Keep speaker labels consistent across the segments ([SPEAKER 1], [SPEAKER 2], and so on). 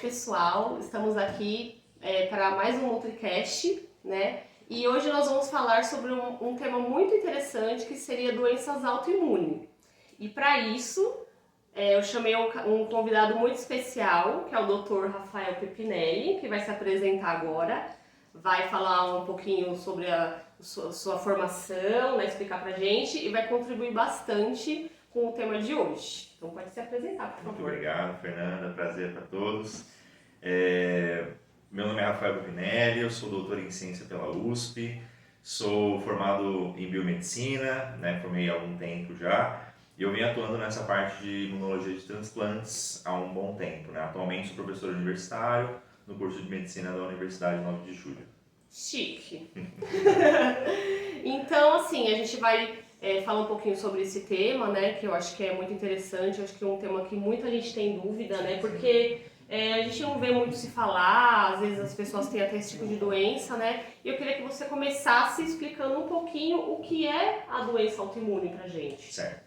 [SPEAKER 1] pessoal. Estamos aqui para mais um NutriCast, né? E hoje nós vamos falar sobre um tema muito interessante que seria doenças autoimunes. E para isso, eu chamei um convidado muito especial, que é o Dr. Rafael Pepinelli, que vai se apresentar agora. Vai falar um pouquinho sobre a sua formação, né, explicar pra gente e vai contribuir bastante com o tema de hoje. Então pode se apresentar, por favor.
[SPEAKER 2] Muito obrigado, Fernanda. Prazer para todos. Meu nome é Rafael Pepinelli, eu sou doutor em ciência pela USP, sou formado em biomedicina, né, formei há algum tempo já, e eu venho atuando nessa parte de imunologia de transplantes há um bom tempo, né? Atualmente sou professor universitário no curso de medicina da Universidade 9 de Julho.
[SPEAKER 1] Chique! Então, assim, a gente vai falar um pouquinho sobre esse tema, né, que eu acho que é muito interessante, eu acho que é um tema que muita gente tem dúvida, né, porque a gente não vê muito se falar, às vezes as pessoas têm até esse tipo de doença, né, e eu queria que você começasse explicando um pouquinho o que é a doença autoimune pra gente.
[SPEAKER 2] Certo.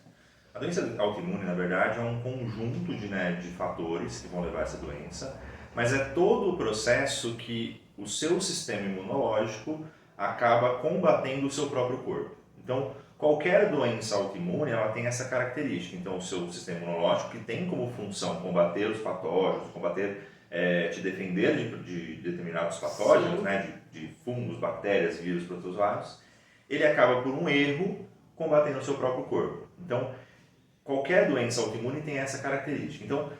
[SPEAKER 2] A doença autoimune, na verdade, é um conjunto de fatores que vão levar a essa doença, mas é todo o processo que o seu sistema imunológico acaba combatendo o seu próprio corpo. Então, qualquer doença autoimune, ela tem essa característica. Então, o seu sistema imunológico, que tem como função combater os patógenos, te defender de determinados patógenos, né, de fungos, bactérias, vírus, protozoários, ele acaba por um erro combatendo o seu próprio corpo. Então, qualquer doença autoimune tem essa característica. Então,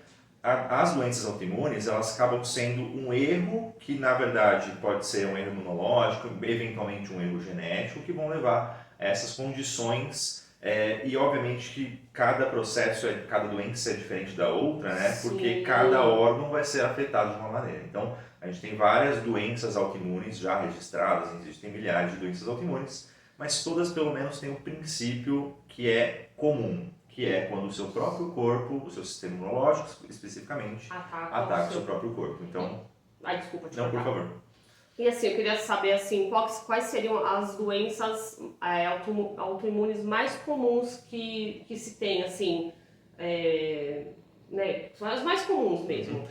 [SPEAKER 2] as doenças autoimunes, elas acabam sendo um erro que, na verdade, pode ser um erro imunológico, eventualmente um erro genético, que vão levar a essas condições. E, obviamente, que cada processo, cada doença é diferente da outra, né?
[SPEAKER 1] Sim.
[SPEAKER 2] Porque cada órgão vai ser afetado de uma maneira. Então, a gente tem várias doenças autoimunes já registradas, existem milhares de doenças autoimunes, mas todas, pelo menos, têm um princípio que é comum, que é quando o seu próprio corpo, o seu sistema imunológico especificamente, ataca o seu próprio corpo. Então,
[SPEAKER 1] Desculpa te
[SPEAKER 2] não, por
[SPEAKER 1] cortar.
[SPEAKER 2] favor.
[SPEAKER 1] E assim, eu queria saber assim, quais seriam as doenças autoimunes mais comuns que se tem, assim, né? São as mais comuns mesmo.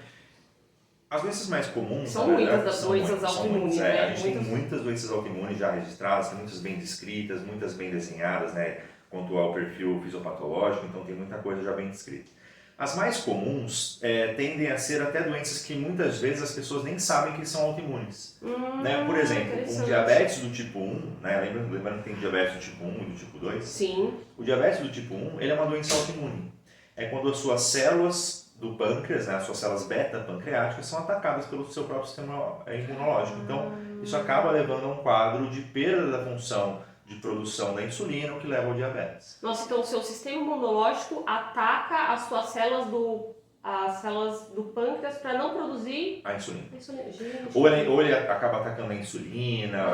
[SPEAKER 2] As doenças mais comuns,
[SPEAKER 1] São
[SPEAKER 2] na
[SPEAKER 1] muitas
[SPEAKER 2] verdade,
[SPEAKER 1] das doenças autoimunes, né?
[SPEAKER 2] A gente tem muitas doenças autoimunes já registradas, tem muitas bem descritas, muitas bem desenhadas, né? Quanto ao perfil fisiopatológico, então tem muita coisa já bem descrita. As mais comuns tendem a ser até doenças que muitas vezes as pessoas nem sabem que são autoimunes. Né? Por exemplo, um diabetes do tipo 1, né? lembrando que tem diabetes do tipo 1 e do tipo 2,
[SPEAKER 1] Sim.
[SPEAKER 2] O diabetes do tipo 1 ele é uma doença autoimune. É quando as suas células do pâncreas, né, as suas células beta-pancreáticas, são atacadas pelo seu próprio sistema imunológico. Então, isso acaba levando a um quadro de perda da função de produção da insulina, o que leva ao diabetes.
[SPEAKER 1] Nossa, então o seu sistema imunológico ataca as suas células do pâncreas para não produzir
[SPEAKER 2] a insulina.
[SPEAKER 1] Gente.
[SPEAKER 2] Ou ele acaba atacando a insulina,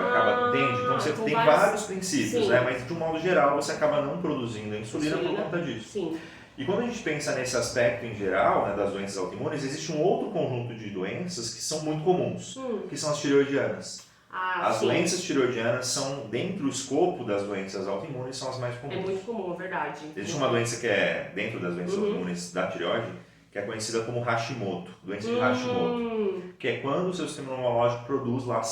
[SPEAKER 2] entende? Então você tem vários princípios, né? Mas de um modo geral você acaba não produzindo a insulina por conta disso.
[SPEAKER 1] Sim.
[SPEAKER 2] E quando a gente pensa nesse aspecto em geral, né, das doenças autoimunes, existe um outro conjunto de doenças que são muito comuns, que são as tireoidianas. As doenças tireoidianas são, dentro do escopo das doenças autoimunes, são as mais comuns.
[SPEAKER 1] É muito comum, é verdade.
[SPEAKER 2] Existe uma doença que é, dentro das doenças autoimunes da tireoide, que é conhecida como Hashimoto, doença de Hashimoto, que é quando o seu sistema imunológico produz lá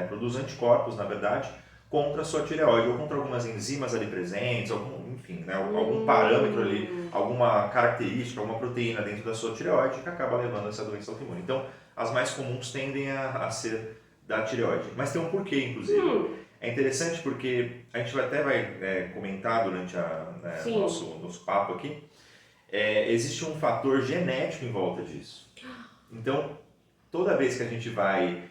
[SPEAKER 2] produz anticorpos, na verdade, contra a sua tireoide, ou contra algumas enzimas ali presentes, algum parâmetro ali, alguma característica, alguma proteína dentro da sua tireoide que acaba levando a essa doença autoimune. Então, as mais comuns tendem a ser da tireoide, mas tem um porquê, inclusive. É interessante porque a gente vai comentar durante nosso papo aqui, existe um fator genético em volta disso. Então, toda vez que a gente vai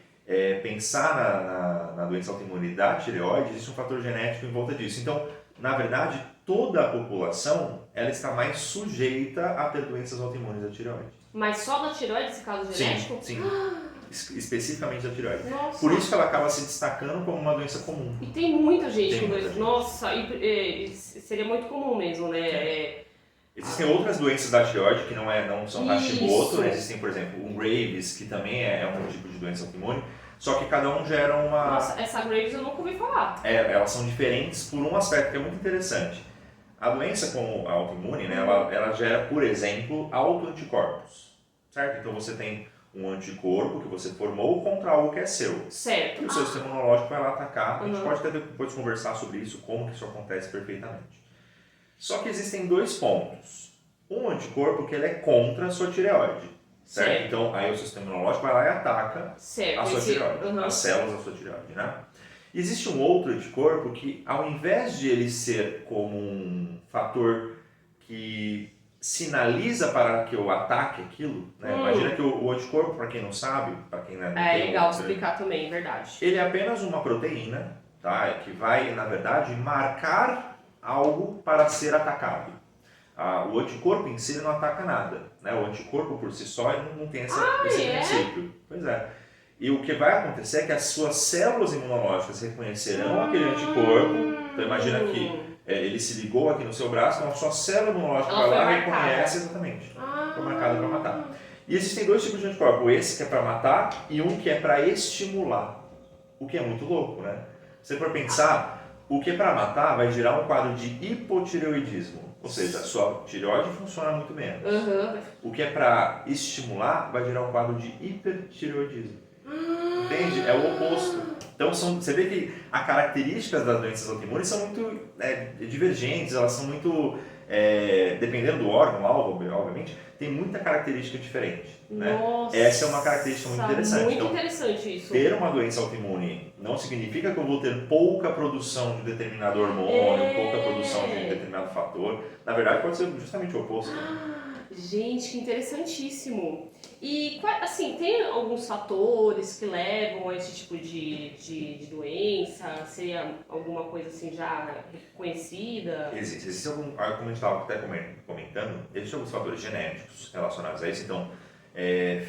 [SPEAKER 2] pensar na doença autoimune da tireoide, existe um fator genético em volta disso. Então, na verdade, toda a população ela está mais sujeita a ter doenças autoimunes da tireoide.
[SPEAKER 1] Mas só da tireoide esse caso genético?
[SPEAKER 2] Sim. Especificamente da tireoide.
[SPEAKER 1] Nossa.
[SPEAKER 2] Por isso que ela acaba se destacando como uma doença comum.
[SPEAKER 1] E tem muita gente com doença. Nossa, seria muito comum mesmo, né?
[SPEAKER 2] Existem outras doenças da tireoide que não são Hashimoto, né? Existem, por exemplo, um Graves, que também é um tipo de doença autoimune, só que cada um gera uma...
[SPEAKER 1] Nossa, essa Graves eu nunca ouvi falar.
[SPEAKER 2] Elas são diferentes por um aspecto que é muito interessante. A doença como a autoimune, né, ela gera, por exemplo, autoanticorpos, certo? Então você tem um anticorpo que você formou contra algo que é seu.
[SPEAKER 1] Certo.
[SPEAKER 2] E o seu sistema imunológico vai lá atacar. A gente pode até depois conversar sobre isso, como que isso acontece perfeitamente. Só que existem dois pontos. Um anticorpo que ele é contra a sua tireoide. Certo? Então, aí o sistema imunológico vai lá e ataca a sua tireoide, as células da sua tireoide, né? Existe um outro anticorpo que, ao invés de ele ser como um fator que sinaliza para que eu ataque aquilo, né? Imagina que o anticorpo, para quem não sabe, para quem não
[SPEAKER 1] é legal explicar também, verdade.
[SPEAKER 2] Ele é apenas uma proteína, tá? Que vai, na verdade, marcar algo para ser atacado. O anticorpo em si ele não ataca nada, né? O anticorpo por si só ele não tem esse princípio. Pois é. E o que vai acontecer é que as suas células imunológicas reconhecerão aquele anticorpo. Então imagina que ele se ligou aqui no seu braço, então a sua célula imunológica vai lá e reconhece exatamente. Foi marcada para matar. E existem dois tipos de anticorpo, esse que é para matar e um que é para estimular. O que é muito louco, né? Se você for pensar, o que é para matar vai gerar um quadro de hipotireoidismo. Ou seja, a sua tireoide funciona muito menos. O que é para estimular vai gerar um quadro de hipertireoidismo. Entende? É o oposto. Então você vê que as características das doenças autoimunes são muito divergentes, elas são muito, dependendo do órgão-alvo, obviamente, tem muita característica diferente. Né?
[SPEAKER 1] Nossa,
[SPEAKER 2] essa é uma característica muito interessante.
[SPEAKER 1] Muito
[SPEAKER 2] então,
[SPEAKER 1] interessante isso.
[SPEAKER 2] Ter uma doença autoimune não significa que eu vou ter pouca produção de determinado hormônio, pouca produção de determinado fator. Na verdade, pode ser justamente o oposto.
[SPEAKER 1] Gente, que interessantíssimo. E, assim, tem alguns fatores que levam a esse tipo de doença? Seria alguma coisa assim já reconhecida?
[SPEAKER 2] Existe algum, como a gente estava até comentando, existem alguns fatores genéticos relacionados a isso. Então,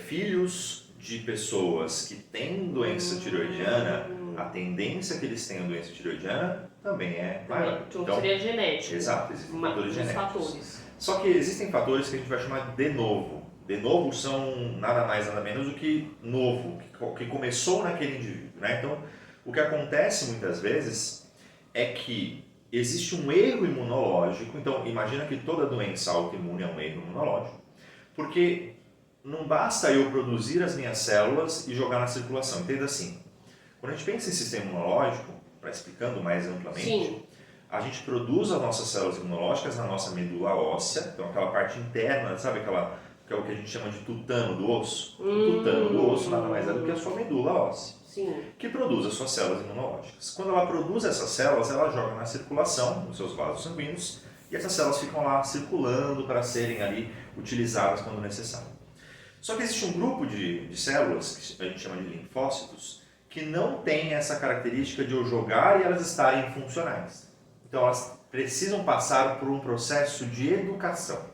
[SPEAKER 2] filhos de pessoas que têm doença tireoidiana, a tendência que eles tenham doença tireoidiana também é maior.
[SPEAKER 1] Então seria genético.
[SPEAKER 2] Exato, existem fatores genéticos.
[SPEAKER 1] Fatores.
[SPEAKER 2] Só que existem fatores que a gente vai chamar de novo. De novo são nada mais, nada menos do que novo, que começou naquele indivíduo. Né? Então, o que acontece muitas vezes é que existe um erro imunológico. Então, imagina que toda doença autoimune é um erro imunológico, porque não basta eu produzir as minhas células e jogar na circulação. Entenda assim, quando a gente pensa em sistema imunológico, explicando mais amplamente, a gente produz as nossas células imunológicas na nossa medula óssea, então aquela parte interna, sabe aquela que é o que a gente chama de tutano do osso? O tutano do osso nada mais é do que a sua medula óssea, que produz as suas células imunológicas. Quando ela produz essas células, ela joga na circulação, nos seus vasos sanguíneos, e essas células ficam lá circulando para serem ali utilizadas quando necessário. Só que existe um grupo de células, que a gente chama de linfócitos, que não tem essa característica de eu jogar e elas estarem funcionais. Então elas precisam passar por um processo de educação.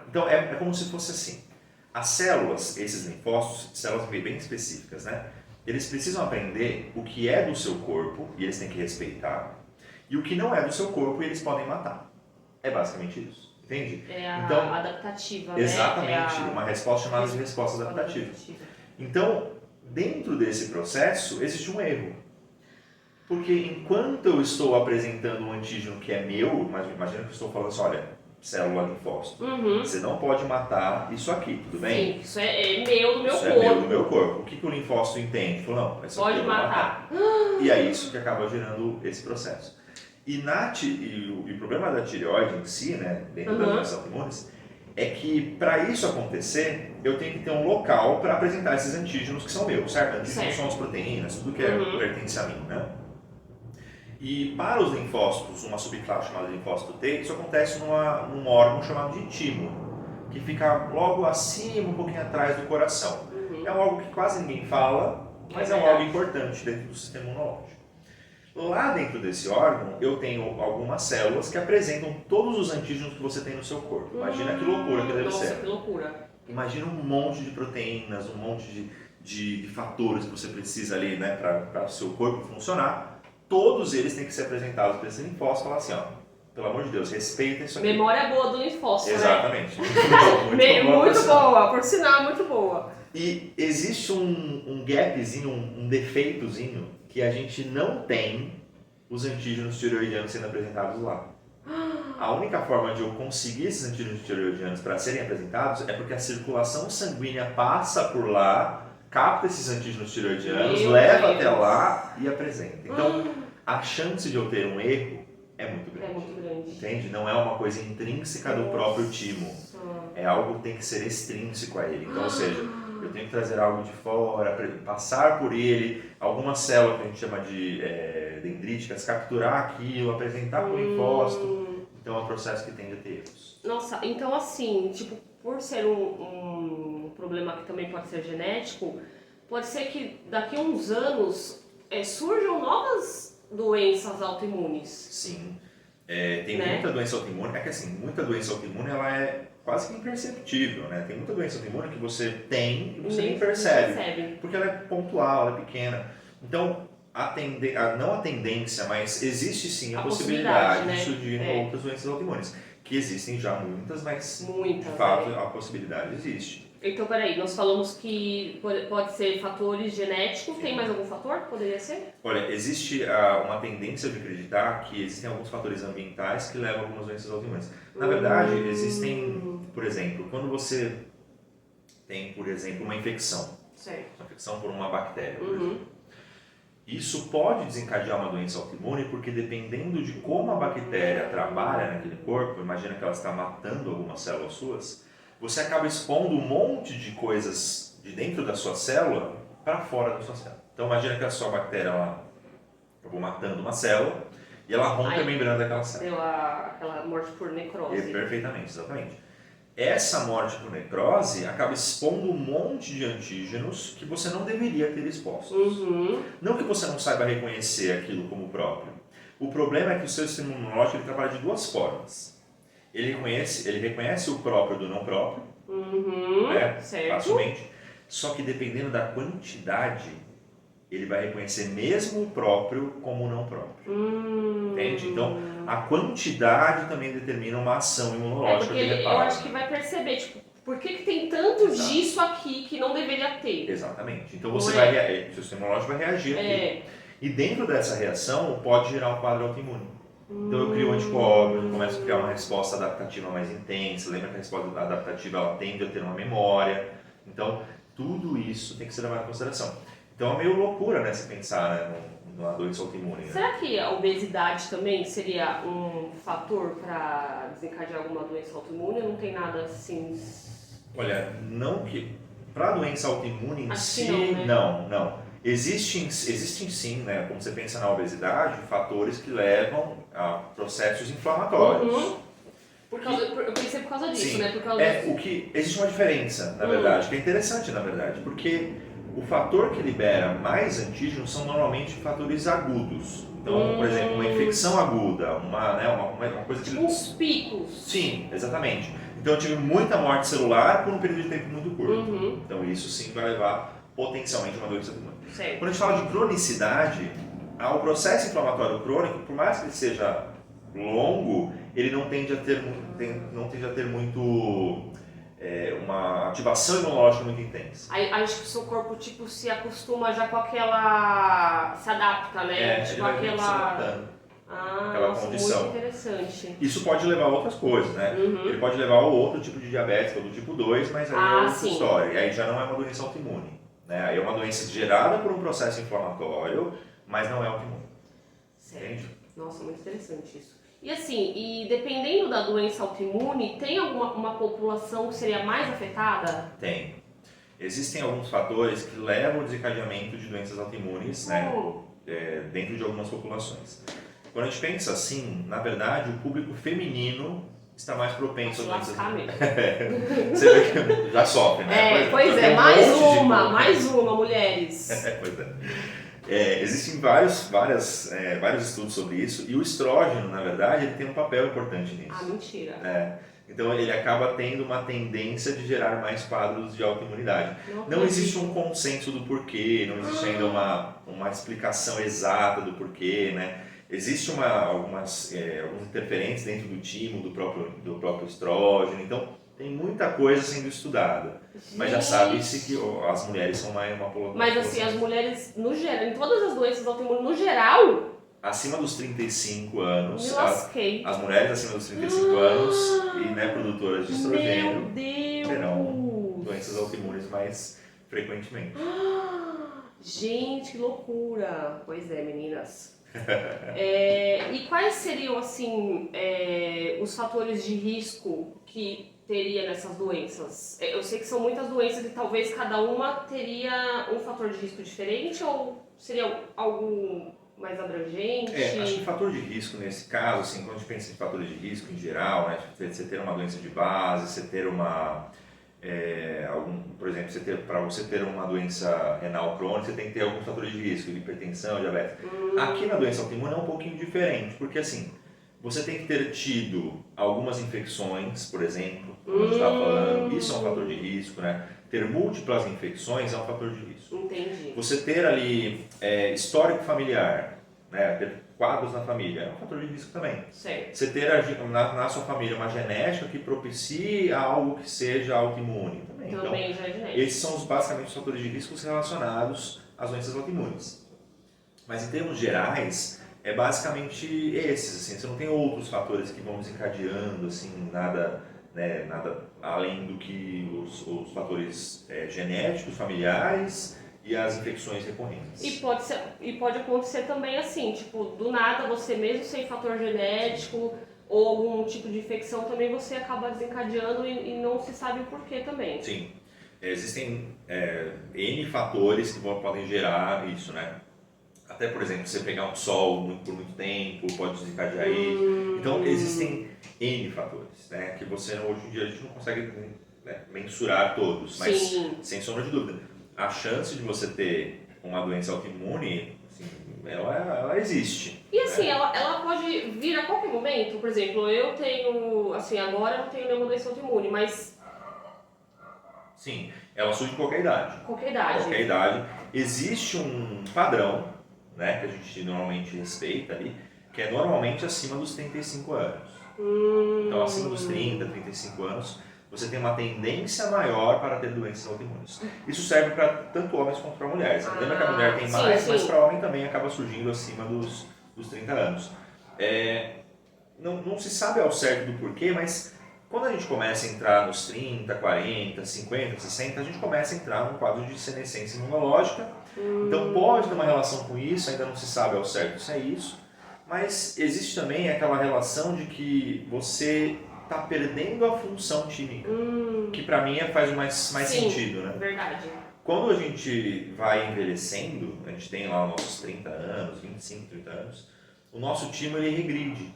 [SPEAKER 2] Então é como se fosse assim, as células, esses linfócitos, células bem específicas, né? Eles precisam aprender o que é do seu corpo e eles têm que respeitar, e o que não é do seu corpo e eles podem matar. É basicamente isso, entende?
[SPEAKER 1] Então, adaptativa,
[SPEAKER 2] exatamente, uma resposta chamada de resposta adaptativa. Então, dentro desse processo existe um erro. Porque enquanto eu estou apresentando um antígeno que é meu, imagina que eu estou falando assim, olha, célula linfócito. Você não pode matar isso aqui, tudo bem?
[SPEAKER 1] Sim, isso é meu do meu corpo.
[SPEAKER 2] Isso é meu do meu corpo. O que o linfócito entende? Falou, não,
[SPEAKER 1] pode matar.
[SPEAKER 2] E é isso que acaba gerando esse processo. E o problema da tireoide em si, né, dentro das doenças autoimunes, é que para isso acontecer, eu tenho que ter um local para apresentar esses antígenos que são meus, certo? Antígenos são as proteínas, tudo que pertence a mim, né? E para os linfócitos, uma subclasse chamada linfócito T, isso acontece num órgão chamado de timo, que fica logo acima, um pouquinho atrás do coração. É um órgão que quase ninguém fala, mas é um órgão importante dentro do sistema imunológico. Lá dentro desse órgão, eu tenho algumas células que apresentam todos os antígenos que você tem no seu corpo. Imagina que loucura que deve ser.
[SPEAKER 1] Nossa, que loucura.
[SPEAKER 2] Imagina um monte de proteínas, um monte de fatores que você precisa ali, né, para o seu corpo funcionar. Todos eles têm que ser apresentados para esse linfócito e falar assim, ó, pelo amor de Deus, respeita isso aqui.
[SPEAKER 1] Memória boa do linfócito,
[SPEAKER 2] exatamente.
[SPEAKER 1] Né? Muito boa, por sinal, muito boa.
[SPEAKER 2] E existe um gapzinho, um defeitozinho, que a gente não tem os antígenos tireoidianos sendo apresentados lá. A única forma de eu conseguir esses antígenos tireoidianos para serem apresentados é porque a circulação sanguínea passa por lá, capta esses antígenos tireoidianos, leva até lá e apresenta. Então, a chance de eu ter um erro é muito grande.
[SPEAKER 1] É muito grande.
[SPEAKER 2] Entende? Não é uma coisa intrínseca do próprio timo. É algo que tem que ser extrínseco a ele. Então, ou seja, eu tenho que trazer algo de fora, passar por ele, alguma célula que a gente chama de dendríticas, capturar aquilo, apresentar por linfócito. Então é um processo que tende a ter erros.
[SPEAKER 1] Nossa, então assim, tipo, por ser um problema que também pode ser genético, pode ser que daqui a uns anos surjam novas doenças autoimunes.
[SPEAKER 2] Sim. Tem muita doença autoimune, é que assim, muita doença autoimune ela é quase que imperceptível, né? Tem muita doença autoimune que você tem e você nem percebe, porque ela é pontual, ela é pequena. Então, não a tendência, mas existe sim a possibilidade de surgir outras doenças autoimunes, que existem já muitas, mas de fato a possibilidade existe.
[SPEAKER 1] Então, peraí, nós falamos que pode ser fatores genéticos, tem mais algum fator que poderia ser?
[SPEAKER 2] Olha, existe uma tendência de acreditar que existem alguns fatores ambientais que levam a algumas doenças autoimunes. Na verdade, existem, por exemplo, quando você tem, por exemplo, uma infecção, uma infecção por uma bactéria, por exemplo, isso pode desencadear uma doença autoimune porque dependendo de como a bactéria trabalha naquele corpo, imagina que ela está matando algumas células suas, você acaba expondo um monte de coisas de dentro da sua célula para fora da sua célula. Então imagina que a sua bactéria acabou matando uma célula e ela rompe a membrana daquela célula.
[SPEAKER 1] Deu aquela morte por necrose.
[SPEAKER 2] Perfeitamente, exatamente. Essa morte por necrose acaba expondo um monte de antígenos que você não deveria ter expostos. Não que você não saiba reconhecer aquilo como próprio. O problema é que o seu sistema imunológico ele trabalha de duas formas. Ele reconhece o próprio do não próprio, facilmente, só que dependendo da quantidade, ele vai reconhecer mesmo o próprio como o não próprio. Entende? Então, a quantidade também determina uma ação imunológica
[SPEAKER 1] porque eu acho que vai perceber, tipo, por que tem tanto disso aqui que não deveria ter?
[SPEAKER 2] Exatamente. Então, você vai o sistema imunológico vai reagir aqui. E dentro dessa reação, pode gerar um quadro autoimune. Então eu crio anticorpos, eu começo a criar uma resposta adaptativa mais intensa. Lembra que a resposta adaptativa ela tende a ter uma memória. Então tudo isso tem que ser levado em consideração. Então é meio loucura, né, se pensar numa doença autoimune. Né?
[SPEAKER 1] Será que a obesidade também seria um fator para desencadear alguma doença autoimune? Não tem nada assim?
[SPEAKER 2] Olha, não que para doença autoimune em si, não. Existem sim, né, como você pensa na obesidade, fatores que levam a processos inflamatórios.
[SPEAKER 1] Eu pensei por causa disso,
[SPEAKER 2] sim,
[SPEAKER 1] né?
[SPEAKER 2] Existe uma diferença, na verdade, que é interessante, na verdade, porque o fator que libera mais antígenos são normalmente fatores agudos. Então, por exemplo, uma infecção aguda, uma coisa que...
[SPEAKER 1] Uns picos.
[SPEAKER 2] Sim, exatamente. Então eu tive muita morte celular por um período de tempo muito curto. Então isso sim vai levar potencialmente uma doença autoimune. Quando a gente fala de cronicidade, o processo inflamatório crônico, por mais que ele seja longo, ele não tende a ter muito uma ativação imunológica muito intensa.
[SPEAKER 1] Aí acho que o seu corpo tipo se acostuma já com aquela, se adapta, né?
[SPEAKER 2] Tipo aquela condição.
[SPEAKER 1] Muito interessante.
[SPEAKER 2] Isso pode levar a outras coisas, né? Ele pode levar a outro tipo de diabetes, ou do tipo 2, mas aí é outra história. E aí já não é uma doença autoimune. Né? Aí é uma doença gerada por um processo inflamatório, mas não é autoimune. Entende?
[SPEAKER 1] Nossa, muito interessante isso. E assim, dependendo da doença autoimune, tem uma população que seria mais afetada?
[SPEAKER 2] Tem. Existem alguns fatores que levam ao desencadeamento de doenças autoimunes, né? Dentro de algumas populações. Quando a gente pensa assim, na verdade, o público feminino está mais propenso a doenças autoimunes. Você vê que já sofre, né?
[SPEAKER 1] Pois é, mais uma, mulheres.
[SPEAKER 2] Pois é. Existem vários estudos sobre isso e o estrógeno, na verdade, ele tem um papel importante nisso.
[SPEAKER 1] Mentira.
[SPEAKER 2] Então ele acaba tendo uma tendência de gerar mais quadros de autoimunidade. Não existe um consenso do porquê, não existe ainda uma explicação exata do porquê, né? Existem algumas interferências dentro do timo, do próprio estrógeno, então tem muita coisa sendo estudada. Gente. Mas já sabe-se que as mulheres são uma população.
[SPEAKER 1] Mas assim, as mulheres, no geral, em todas as doenças autoimunes, no geral,
[SPEAKER 2] acima dos 35 anos,
[SPEAKER 1] Me lasquei.
[SPEAKER 2] as mulheres acima dos 35 anos e né, produtoras de estrogênio terão doenças autoimunes mais frequentemente.
[SPEAKER 1] Gente, que loucura! Pois é, meninas. E quais seriam, assim, os fatores de risco que teria nessas doenças? Eu sei que são muitas doenças e talvez cada uma teria um fator de risco diferente ou seria algo mais abrangente?
[SPEAKER 2] Acho que o fator de risco nesse caso, assim, quando a gente pensa em fatores de risco em geral, né, você ter uma doença de base, você ter uma por exemplo, para você ter uma doença renal crônica, você tem que ter alguns fatores de risco, hipertensão, diabetes. Aqui na doença autoimune é um pouquinho diferente, porque assim, você tem que ter tido algumas infecções, por exemplo, como a gente estava falando, isso é um fator de risco, né? Ter múltiplas infecções é um fator de risco.
[SPEAKER 1] Entendi.
[SPEAKER 2] Você ter ali histórico familiar, né? Ter quadros na família é um fator de risco também.
[SPEAKER 1] Certo.
[SPEAKER 2] Você ter na sua família uma genética que propicie algo que seja autoimune também.
[SPEAKER 1] Também
[SPEAKER 2] então,
[SPEAKER 1] já é genético.
[SPEAKER 2] esses são basicamente os fatores de risco relacionados às doenças autoimunes. Mas em termos gerais, é basicamente esses. Assim, você não tem outros fatores que vão desencadeando, assim, nada além do que os fatores genéticos, familiares e as infecções recorrentes.
[SPEAKER 1] E pode acontecer também assim, tipo, do nada você mesmo sem fator genético ou algum tipo de infecção também você acaba desencadeando e não se sabe o porquê também.
[SPEAKER 2] Sim, existem N fatores que podem gerar isso, né? Até, por exemplo, você pegar um sol por muito tempo pode desencadear isso. Então, existem N fatores, né? Que você, hoje em dia, a gente não consegue mensurar todos, mas
[SPEAKER 1] Sim.
[SPEAKER 2] sem sombra de dúvida, a chance de você ter uma doença autoimune, assim, ela existe.
[SPEAKER 1] E assim, ela pode vir a qualquer momento. Por exemplo, eu tenho, assim, agora eu não tenho nenhuma doença autoimune, mas...
[SPEAKER 2] Sim, ela surge em qualquer idade.
[SPEAKER 1] Qualquer idade.
[SPEAKER 2] Qualquer idade. Existe um padrão, né, que a gente normalmente respeita ali, que é normalmente acima dos 35 anos. Então, acima dos 30, 35 anos, você tem uma tendência maior para ter doenças autoimunes. Isso serve para tanto homens quanto para mulheres. Lembra que a mulher tem mais,
[SPEAKER 1] sim.
[SPEAKER 2] mas para homem também acaba surgindo acima dos 30 anos. Não se sabe ao certo do porquê, mas quando a gente começa a entrar nos 30, 40, 50, 60, a gente começa a entrar num quadro de senescência imunológica. Então pode ter uma relação com isso, ainda não se sabe ao certo se é isso. Mas existe também aquela relação de que você está perdendo a função tímica, que para mim faz mais
[SPEAKER 1] Sim,
[SPEAKER 2] sentido, né?
[SPEAKER 1] Verdade.
[SPEAKER 2] Quando a gente vai envelhecendo, a gente tem lá os nossos 30 anos, 25, 30 anos, o nosso timo ele regride,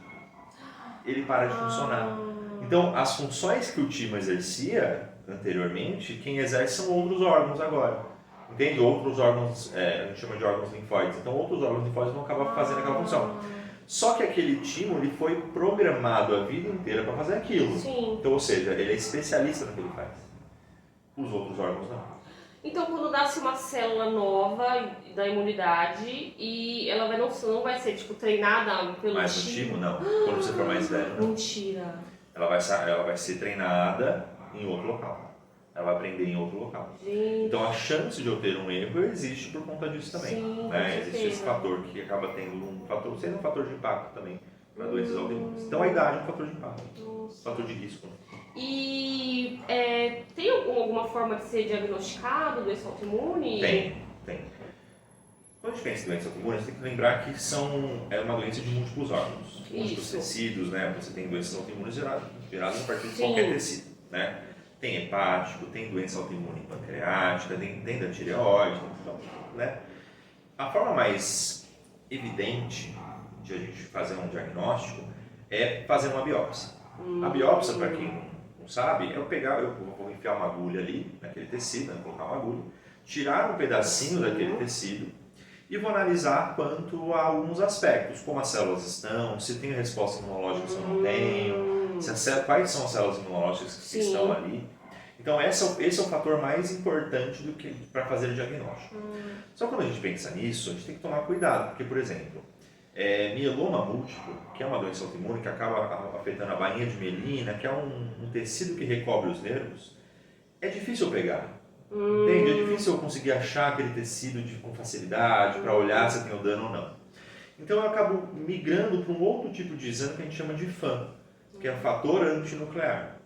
[SPEAKER 2] ele para de funcionar. Então, as funções que o timo exercia anteriormente, quem exerce são outros órgãos agora. Entende? Outros órgãos, a gente chama de órgãos linfóides, então outros órgãos linfóides vão acabar fazendo aquela função. Só que aquele timo ele foi programado a vida inteira para fazer aquilo.
[SPEAKER 1] Sim.
[SPEAKER 2] Então, ou seja, ele é especialista no que ele faz. Os outros órgãos não.
[SPEAKER 1] Então, quando nasce uma célula nova da imunidade e ela não vai ser tipo treinada pelo
[SPEAKER 2] Mas o timo não. Quando você for mais velho, não.
[SPEAKER 1] Mentira.
[SPEAKER 2] Ela vai ser treinada em outro local. Ela vai aprender em outro local.
[SPEAKER 1] Gente.
[SPEAKER 2] Então a chance de eu ter um erro existe por conta disso também.
[SPEAKER 1] Sim,
[SPEAKER 2] né? Existe esse fator que acaba sendo um fator de impacto também para doenças autoimunes. Então a idade é um fator de impacto, fator de risco.
[SPEAKER 1] E tem alguma forma de ser diagnosticado doença autoimune?
[SPEAKER 2] Tem. Quando a gente pensa em doença autoimune, você tem que lembrar que é uma doença de múltiplos órgãos, múltiplos tecidos, né? Você tem doenças autoimunes geradas a partir de qualquer tecido, né? Tem hepático, tem doença autoimune pancreática, tem da tireoide, então, né? A forma mais evidente de a gente fazer um diagnóstico é fazer uma biópsia. A biópsia, para quem não sabe, eu vou enfiar uma agulha ali naquele tecido, né? Colocar uma agulha, tirar um pedacinho daquele tecido e vou analisar quanto a alguns aspectos, como as células estão, se tem resposta imunológica, se eu não tenho, quais são as células imunológicas que estão ali. Então esse é o fator mais importante do que para fazer o diagnóstico. Só que quando a gente pensa nisso, a gente tem que tomar cuidado, porque, por exemplo, mieloma múltiplo, que é uma doença autoimune que acaba afetando a bainha de mielina, que é um tecido que recobre os nervos, é difícil pegar. Entende? É difícil eu conseguir achar aquele tecido com facilidade para olhar se tem o dano ou não. Então eu acabo migrando para um outro tipo de exame que a gente chama de FAN, que é o fator antinuclear.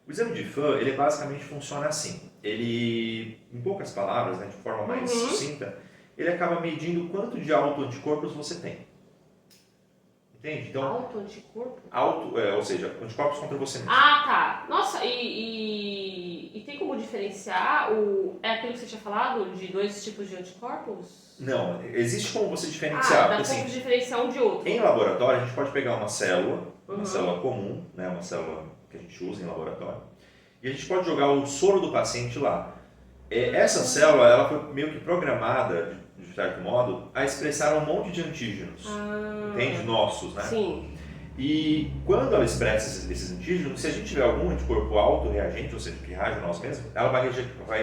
[SPEAKER 2] O exame de FAN, ele basicamente funciona assim. Ele, em poucas palavras, né, de forma mais sucinta, ele acaba medindo quanto de autoanticorpos você tem. Entende? Então,
[SPEAKER 1] Autoanticorpo?
[SPEAKER 2] ou seja, anticorpos contra você mesmo.
[SPEAKER 1] Ah, tá. Nossa, e tem como diferenciar é aquilo que você tinha falado, de 2 tipos de anticorpos?
[SPEAKER 2] Não, existe como você diferenciar.
[SPEAKER 1] Dá
[SPEAKER 2] Porque,
[SPEAKER 1] como diferenciar um de outro.
[SPEAKER 2] em laboratório, a gente pode pegar uma célula comum, né, uma célula que a gente usa em laboratório, e a gente pode jogar o soro do paciente lá. Essa célula, ela foi meio que programada, de certo modo, a expressar um monte de antígenos, entende? Nossos, né?
[SPEAKER 1] Sim.
[SPEAKER 2] E quando ela expressa esses antígenos, se a gente tiver algum anticorpo autorreagente, ou seja, que reage a nós mesmos, ela vai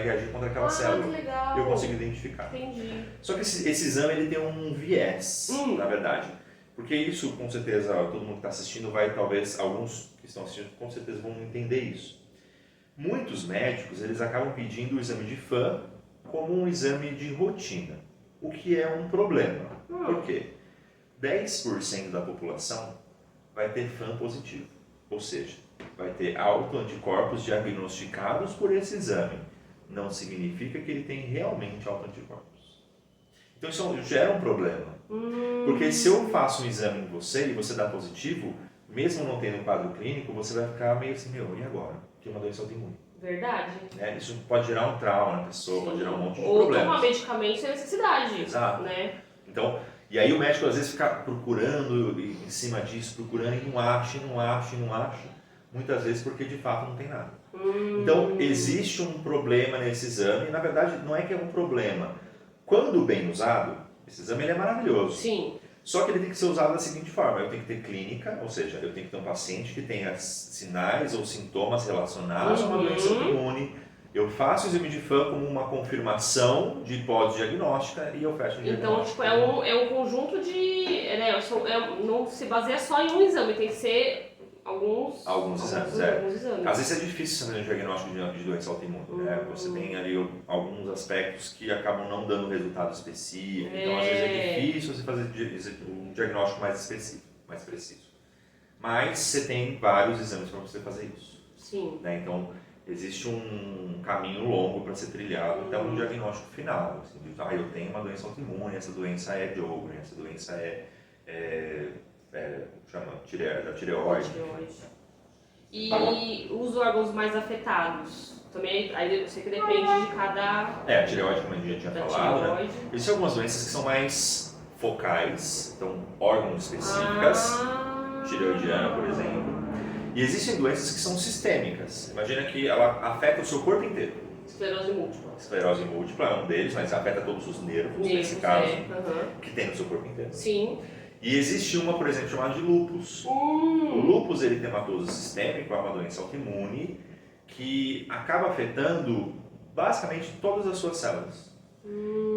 [SPEAKER 2] reagir contra aquela célula.
[SPEAKER 1] Que legal.
[SPEAKER 2] Eu consigo identificar.
[SPEAKER 1] Entendi.
[SPEAKER 2] Só que esse exame ele tem um viés, na verdade. Porque isso, com certeza, todo mundo que está assistindo vai, talvez, alguns que estão assistindo, com certeza vão entender isso. Muitos médicos, eles acabam pedindo o exame de FAN como um exame de rotina, o que é um problema. Por quê? 10% da população vai ter FAN positivo, ou seja, vai ter autoanticorpos diagnosticados por esse exame. Não significa que ele tem realmente autoanticorpos. Então isso gera um problema, porque se eu faço um exame em você e você dá positivo, mesmo não tendo um quadro clínico, você vai ficar meio assim, e agora? Tem uma doença autoimune.
[SPEAKER 1] Verdade.
[SPEAKER 2] Isso pode gerar um trauma na pessoa, pode gerar um monte de
[SPEAKER 1] Ou
[SPEAKER 2] problemas.
[SPEAKER 1] tomar medicamento sem necessidade.
[SPEAKER 2] Exato.
[SPEAKER 1] Né?
[SPEAKER 2] Então, e aí o médico às vezes fica procurando em cima disso, procurando e não acha, muitas vezes porque de fato não tem nada. Então, existe um problema nesse exame, e na verdade não é que é um problema. Quando bem usado, esse exame ele é maravilhoso.
[SPEAKER 1] Sim.
[SPEAKER 2] Só que ele tem que ser usado da seguinte forma, eu tenho que ter clínica, ou seja, eu tenho que ter um paciente que tenha sinais ou sintomas relacionados a uma doença autoimune. Eu faço o exame de FAN como uma confirmação de hipótese diagnóstica e eu fecho o diagnóstico.
[SPEAKER 1] Então, tipo, é um conjunto de... não se baseia só em um exame, tem que ser alguns
[SPEAKER 2] exames. Às vezes é difícil fazer um diagnóstico de doença autoimune, né? Você tem ali alguns aspectos que acabam não dando resultado específico, então às vezes é difícil você fazer um diagnóstico mais específico, mais preciso. Mas você tem vários exames para você fazer isso.
[SPEAKER 1] Sim.
[SPEAKER 2] Né? Então existe um caminho longo para ser trilhado até um diagnóstico final. Assim, eu tenho uma doença autoimune, essa doença é de Sjögren, essa doença da tireoide.
[SPEAKER 1] E os órgãos mais afetados? Também, aí eu sei que depende de cada...
[SPEAKER 2] A tireoide, como a gente já tinha falado, né? Existem algumas doenças que são mais focais, então órgãos específicas, tireoidiana, por exemplo. E existem doenças que são sistêmicas. Imagina que ela afeta o seu corpo inteiro.
[SPEAKER 1] Esclerose múltipla.
[SPEAKER 2] Esclerose múltipla é um deles, mas afeta todos os nervos, nesse caso, que tem no seu corpo inteiro.
[SPEAKER 1] Sim.
[SPEAKER 2] E existe uma, por exemplo, chamada de lúpus. O lúpus eritematoso sistêmico é uma doença autoimune que acaba afetando basicamente todas as suas células.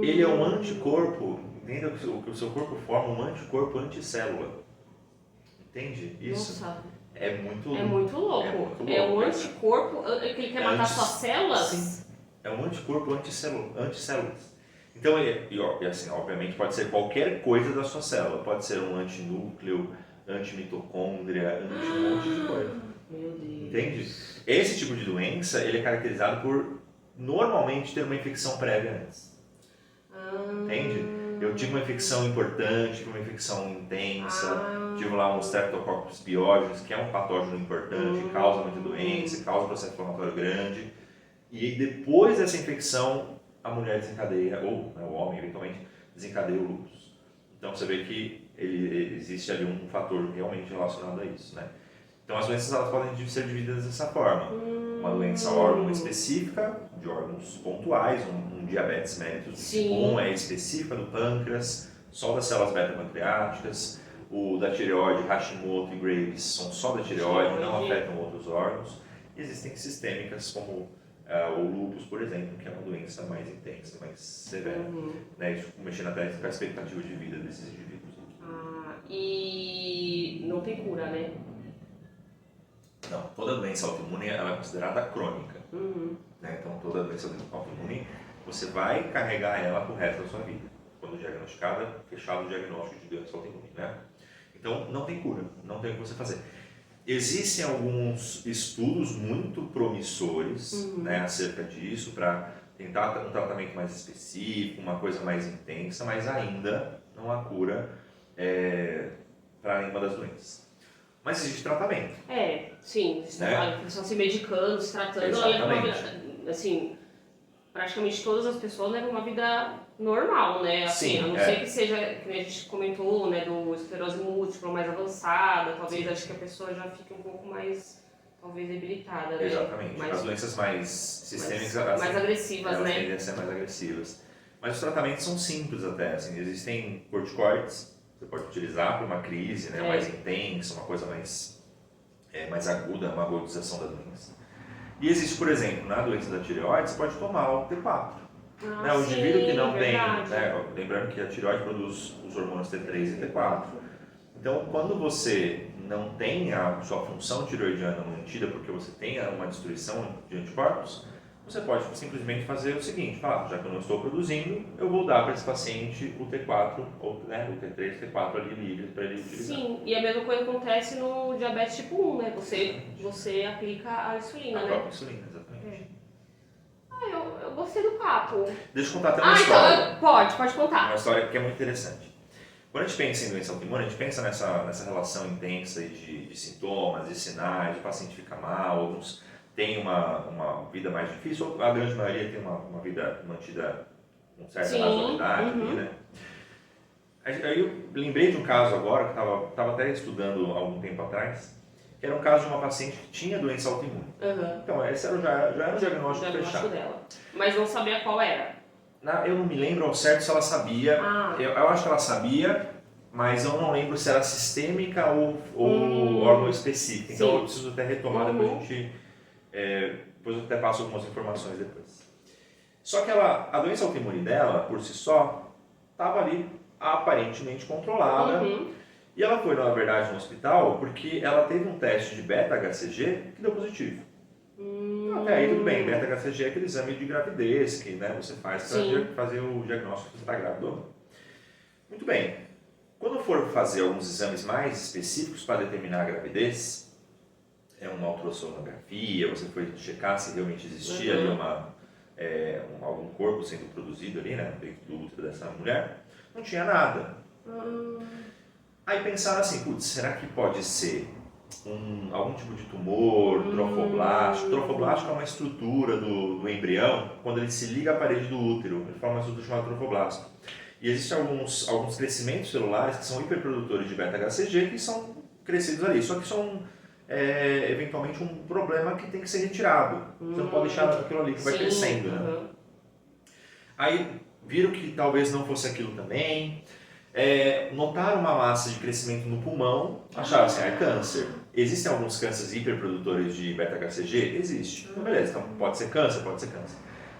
[SPEAKER 2] Ele é um anticorpo, entenda o que o seu corpo forma, um anticorpo anticélula. Entende isso?
[SPEAKER 1] Nossa.
[SPEAKER 2] É muito louco.
[SPEAKER 1] É um anticorpo que ele quer matar suas células?
[SPEAKER 2] Sim. É um anticorpo anticélulas. Então, assim, obviamente pode ser qualquer coisa da sua célula. Pode ser um antinúcleo, antimitocôndria, um monte de coisa.
[SPEAKER 1] Meu Deus.
[SPEAKER 2] Entende? Esse tipo de doença, ele é caracterizado por, normalmente, ter uma infecção prévia antes. Entende? Eu tive uma infecção importante, uma infecção intensa, tive lá um Streptococcus pyogenes, que é um patógeno importante, causa muita doença, causa processo inflamatório grande. E depois dessa infecção, a mulher desencadeia, ou o homem eventualmente, desencadeia o lúpus. Então você vê que existe ali um fator realmente relacionado a isso, né? Então as doenças elas podem ser divididas dessa forma. Uma doença órgão específica, de órgãos pontuais, um diabetes mellitus tipo 1 é específica do pâncreas, só das células beta-pancreáticas. O da tireoide, Hashimoto e Graves são só da tireoide, não afetam outros órgãos. E existem sistêmicas como o lúpus, por exemplo, que é uma doença mais intensa, mais severa. Né? Isso mexendo até com a expectativa de vida desses indivíduos.
[SPEAKER 1] E não tem cura, né?
[SPEAKER 2] Não, toda doença autoimune ela é considerada crônica. Né? Então, toda doença autoimune, você vai carregar ela pro resto da sua vida. quando diagnosticada, fechado o diagnóstico de doença autoimune, né? Então, não tem cura, não tem o que você fazer. Existem alguns estudos muito promissores, né, acerca disso, para tentar um tratamento mais específico, uma coisa mais intensa, mas ainda não há cura para nenhuma das doenças. Mas existe tratamento.
[SPEAKER 1] Sim,
[SPEAKER 2] né?
[SPEAKER 1] Estão se medicando, se tratando.
[SPEAKER 2] Exatamente.
[SPEAKER 1] Assim, praticamente todas as pessoas levam uma vida normal, né? Assim,
[SPEAKER 2] Sim,
[SPEAKER 1] a não ser que seja, que a gente comentou, né, do esclerose múltipla mais avançada, talvez
[SPEAKER 2] Sim.
[SPEAKER 1] acho que a pessoa já fique um pouco mais, talvez, debilitada, né?
[SPEAKER 2] Exatamente. As doenças mais sistêmicas,
[SPEAKER 1] mais agressivas,
[SPEAKER 2] elas
[SPEAKER 1] né?
[SPEAKER 2] tendem a ser mais agressivas. Mas os tratamentos são simples até, assim, existem corticoides, você pode utilizar para uma crise, né, mais intensa, uma coisa mais aguda, uma agudização da doença. E existe, por exemplo, na doença da tireoide, você pode tomar o T4. Né, o indivíduo que não tem, né, lembrando que a tireoide produz os hormônios T3 e T4. Então, quando você não tem a sua função tireoidiana mantida porque você tem uma destruição de anticorpos, você pode simplesmente fazer o seguinte, falar, já que eu não estou produzindo, eu vou dar para esse paciente o T4, ou né, o T3, T4 ali livre para ele utilizar.
[SPEAKER 1] Sim, e a mesma coisa acontece no diabetes tipo 1, né? Você aplica a insulina,
[SPEAKER 2] a
[SPEAKER 1] né?
[SPEAKER 2] A própria insulina, exatamente.
[SPEAKER 1] Eu gostei do papo.
[SPEAKER 2] Deixa eu contar até uma história.
[SPEAKER 1] Então, pode contar.
[SPEAKER 2] Uma história que é muito interessante. Quando a gente pensa em doença autoimune, a gente pensa nessa relação intensa de sintomas, de sinais, o paciente fica mal, alguns têm uma vida mais difícil, a grande maioria tem uma vida mantida com certa razoabilidade, né? Aí eu lembrei de um caso agora, que estava até estudando há algum tempo atrás, que era um caso de uma paciente que tinha doença autoimune. Então, esse já era um diagnóstico fechado.
[SPEAKER 1] Dela. Mas não sabia qual era.
[SPEAKER 2] Eu não me lembro ao certo se ela sabia, eu acho que ela sabia, mas eu não lembro se era sistêmica ou órgão específico. Então eu preciso até retomar, depois eu até passo algumas informações depois. Só que a doença autoimune dela, por si só, estava ali aparentemente controlada. E ela foi, na verdade, no hospital porque ela teve um teste de beta-HCG que deu positivo. Até aí tudo bem, beta-HCG é aquele exame de gravidez que, né, você faz para fazer o diagnóstico que você está grávida ou não. Muito bem. Quando for fazer alguns exames mais específicos para determinar a gravidez, uma ultrassonografia, você foi checar se realmente existia ali algum corpo sendo produzido ali, né, dentro do útero dessa mulher, não tinha nada. Aí pensaram assim, putz, será que pode ser algum tipo de tumor, trofoblástico? Trofoblástico é uma estrutura do embrião, quando ele se liga à parede do útero, ele forma uma estrutura chamada trofoblasto. E existem alguns crescimentos celulares que são hiperprodutores de beta-HCG que são crescidos ali, só que são eventualmente um problema que tem que ser retirado. Você não pode deixar aquilo ali que vai crescendo, né? Aí viram que talvez não fosse aquilo também. Notaram uma massa de crescimento no pulmão, acharam assim, é câncer. Existem alguns cânceres hiperprodutores de beta-HCG? Existe. Então, beleza, então pode ser câncer, pode ser câncer.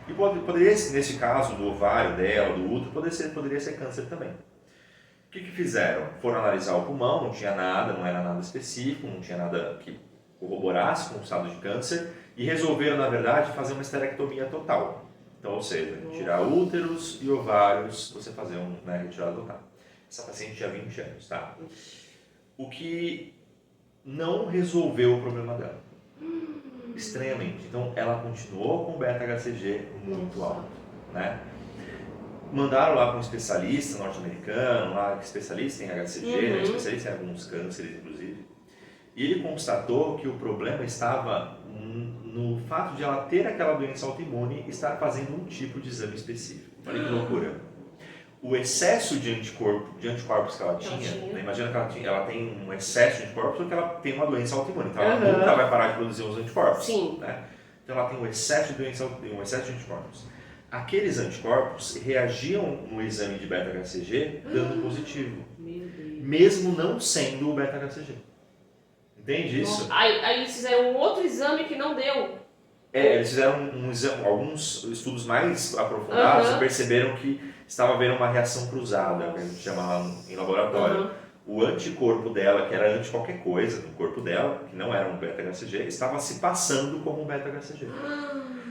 [SPEAKER 2] E poderia, nesse caso do ovário dela, do útero, poderia ser câncer também. O que fizeram? Foram analisar o pulmão, não tinha nada, não era nada específico, não tinha nada que corroborasse com o estado de câncer, e resolveram, na verdade, fazer uma esterectomia total. Então, ou seja, tirar úteros e ovários, você fazer uma retirada total. Essa paciente tinha 20 anos, tá? O que não resolveu o problema dela. Estranhamente. Então, ela continuou com o beta-HCG muito alto, né? Mandaram lá para um especialista norte-americano, especialista em HCG, né? Especialista em alguns cânceres, inclusive. E ele constatou que o problema estava no fato de ela ter aquela doença autoimune e estar fazendo um tipo de exame específico. Olha que loucura. O excesso de anticorpos que ela tinha, né? Imagina que ela tem um excesso de anticorpos porque ela tem uma doença autoimune, então ela nunca vai parar de produzir os anticorpos. Né? Então ela tem um excesso de anticorpos. Aqueles anticorpos reagiam no exame de beta-HCG dando positivo, mesmo não sendo o beta-HCG. Entende isso?
[SPEAKER 1] Aí eles fizeram um outro exame que não deu.
[SPEAKER 2] Eles fizeram alguns estudos mais aprofundados e perceberam que estava havendo uma reação cruzada, que a gente chama lá em laboratório. O anticorpo dela, que era anti qualquer coisa no corpo dela, que não era um beta-HCG, estava se passando como um beta-HCG.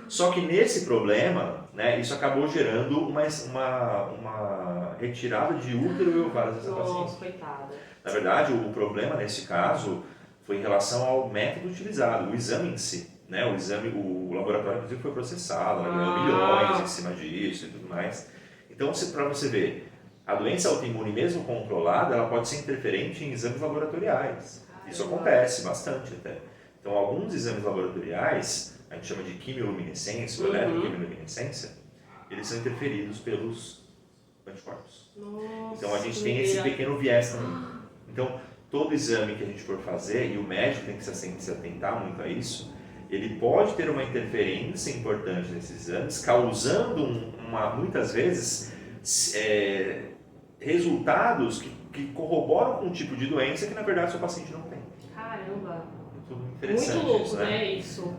[SPEAKER 2] Só que nesse problema, né, isso acabou gerando uma retirada de útero e ovários dessa paciente.
[SPEAKER 1] Nossa, coitada.
[SPEAKER 2] Na verdade, o problema nesse caso foi em relação ao método utilizado, o exame em si. Né? O laboratório, inclusive, foi processado, né? Ganhou milhões em cima disso e tudo mais. Então, para você ver, a doença autoimune, mesmo controlada, ela pode ser interferente em exames laboratoriais. Isso acontece bastante até. Então, alguns exames laboratoriais, a gente chama de quimioluminescência, ou eletroquimioluminescência, eles são interferidos pelos anticorpos.
[SPEAKER 1] Nossa,
[SPEAKER 2] então, a gente tem esse pequeno viés também. Então, todo exame que a gente for fazer, e o médico tem que se atentar muito a isso, ele pode ter uma interferência importante nesses exames, causando muitas vezes resultados que corroboram com um tipo de doença que na verdade o seu paciente não tem.
[SPEAKER 1] Caramba!
[SPEAKER 2] Muito interessante.
[SPEAKER 1] Muito louco,
[SPEAKER 2] isso,
[SPEAKER 1] né? Isso.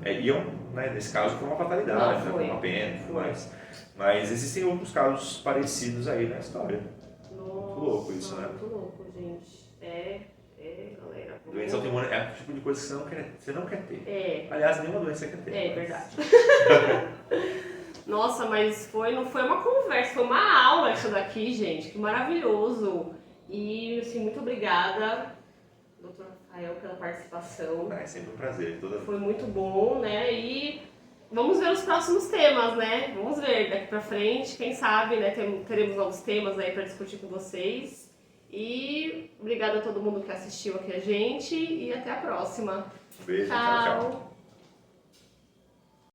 [SPEAKER 2] Nesse caso foi uma fatalidade,
[SPEAKER 1] Não,
[SPEAKER 2] foi uma pena e tudo mais. Mas existem outros casos parecidos aí na história.
[SPEAKER 1] Nossa,
[SPEAKER 2] muito louco isso, né?
[SPEAKER 1] Muito louco, gente. Galera.
[SPEAKER 2] Doença autoimune é o tipo de coisa que você não quer ter. Aliás, nenhuma doença quer ter.
[SPEAKER 1] Verdade. Nossa, mas não foi uma conversa, foi uma aula isso daqui, gente. Que maravilhoso. E, assim, muito obrigada, Dr. Rafael, pela participação.
[SPEAKER 2] É sempre um prazer.
[SPEAKER 1] Foi muito bom, né? E vamos ver os próximos temas, né? Vamos ver daqui pra frente. Quem sabe, né? Teremos novos temas aí pra discutir com vocês. E obrigada a todo mundo que assistiu aqui a gente. E até a próxima.
[SPEAKER 2] Beijo,
[SPEAKER 1] tchau.
[SPEAKER 2] tchau.